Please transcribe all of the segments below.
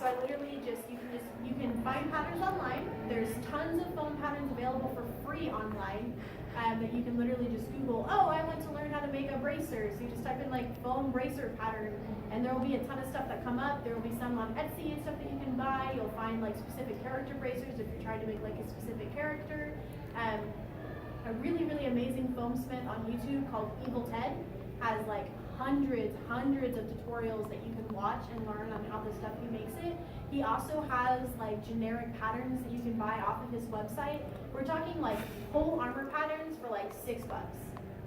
So I literally you can find patterns online. There's tons of foam patterns available for free online that you can literally just Google, oh, I want to learn how to make a bracer. So you just type in like foam bracer pattern, and there will be a ton of stuff that come up. There will be some on Etsy and stuff that you can buy. You'll find like specific character bracers if you're trying to make like a specific character. A really, really amazing foam smith on YouTube called Evil Ted has like hundreds of tutorials that you can watch and learn on how the stuff he makes it. He also has like generic patterns that you can buy off of his website. We're talking like whole armor patterns for like $6.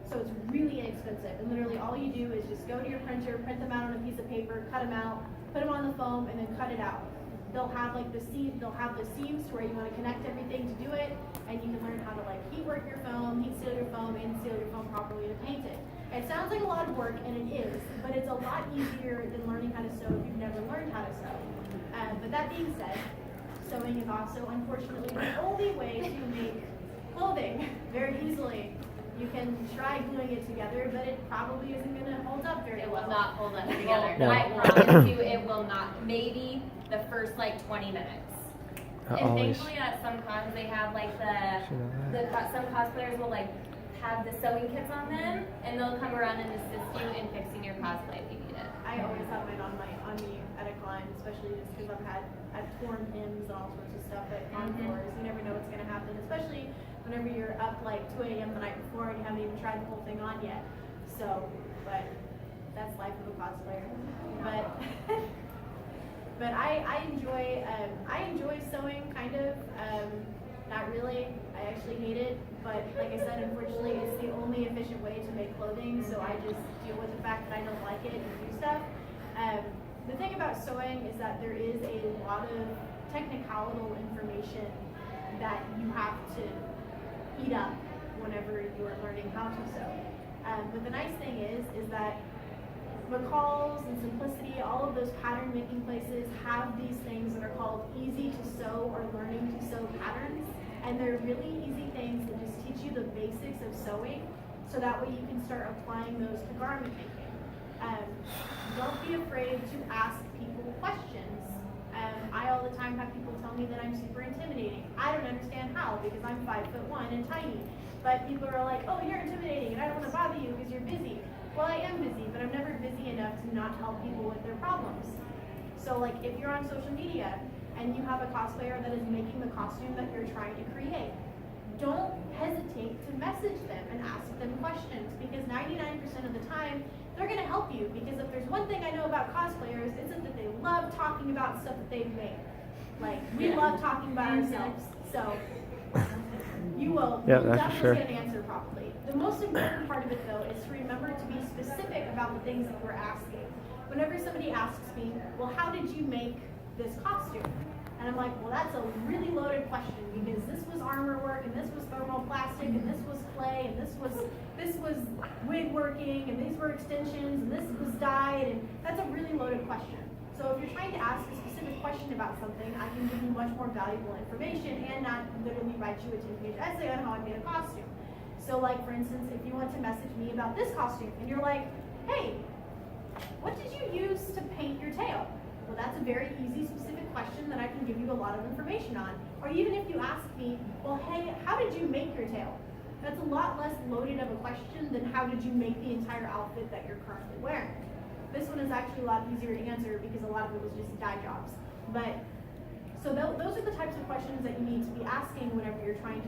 So it's really inexpensive. And literally all you do is just go to your printer, print them out on a piece of paper, cut them out, put them on the foam, and then cut it out. They'll have like the seams to where you want to connect everything to do it, and you can learn how to like heat work your foam, heat seal your foam, and seal your foam properly to paint it. It sounds like a lot of work, and it is, but it's a lot easier than learning how to sew if you've never learned how to sew. But that being said, sewing is also unfortunately the only way to make clothing very easily. You can try gluing it together, but it probably isn't going to hold up very well. It will not hold up together. No. I promise you it will not. Maybe the first like 20 minutes. And thankfully at some cons they have like some cosplayers will like have the sewing kits on them, and they'll come around and assist you in fixing your cosplay if you need it. I always have mine on me at a con, especially just because I've torn pins and all sorts of stuff at con floors. You never know what's going to happen, especially whenever you're up like 2 a.m. the night before and you haven't even tried the whole thing on yet. So, but that's life of a cosplayer. But I enjoy sewing kind of. Not really. I actually hate it, but like I said, unfortunately, it's the only efficient way to make clothing. So I just deal with the fact that I don't like it and do stuff. The thing about sewing is that there is a lot of technical information that you have to eat up whenever you are learning how to sew. But the nice thing is that McCall's and Simplicity, all of those pattern making places have these things that are called easy to sew or learning to sew patterns, and they're really easy things that just teach you the basics of sewing, so that way you can start applying those to garment making. Don't be afraid to ask people questions. I all the time have people tell me that I'm super intimidating. I don't understand how, because I'm 5'1" and tiny. But people are like, oh, you're intimidating, and I don't want to bother you because you're busy. Well, I am busy, but I'm never busy enough to not help people with their problems. So like if you're on social media and you have a cosplayer that is making the costume that you're trying to create, don't hesitate to message them and ask them questions, because 99% of the time they're going to help you. Because if there's one thing I know about cosplayers, it's that they love talking about stuff that they've made. Like we love talking about ourselves. So you'll definitely get an answer properly. The most important part of it, though, is to remember to be specific about the things that we're asking. Whenever somebody asks me, well, how did you make this costume? And I'm like, well, that's a really loaded question, because this was armor work, and this was thermoplastic, and this was clay, and this was wig working, and these were extensions, and this was dyed, and that's a really loaded question. So if you're trying to ask a specific question about something, I can give you much more valuable information and not literally write you a 10-page essay on how I made a costume. So like, for instance, if you want to message me about this costume and you're like, hey, what did you use to paint your tail? Well, that's a very easy, specific question that I can give you a lot of information on. Or even if you ask me, well, hey, how did you make your tail? That's a lot less loaded of a question than how did you make the entire outfit that you're currently wearing. This one is actually a lot easier to answer because a lot of it was just dye jobs. But so those are the types of questions that you need to be asking whenever you're trying to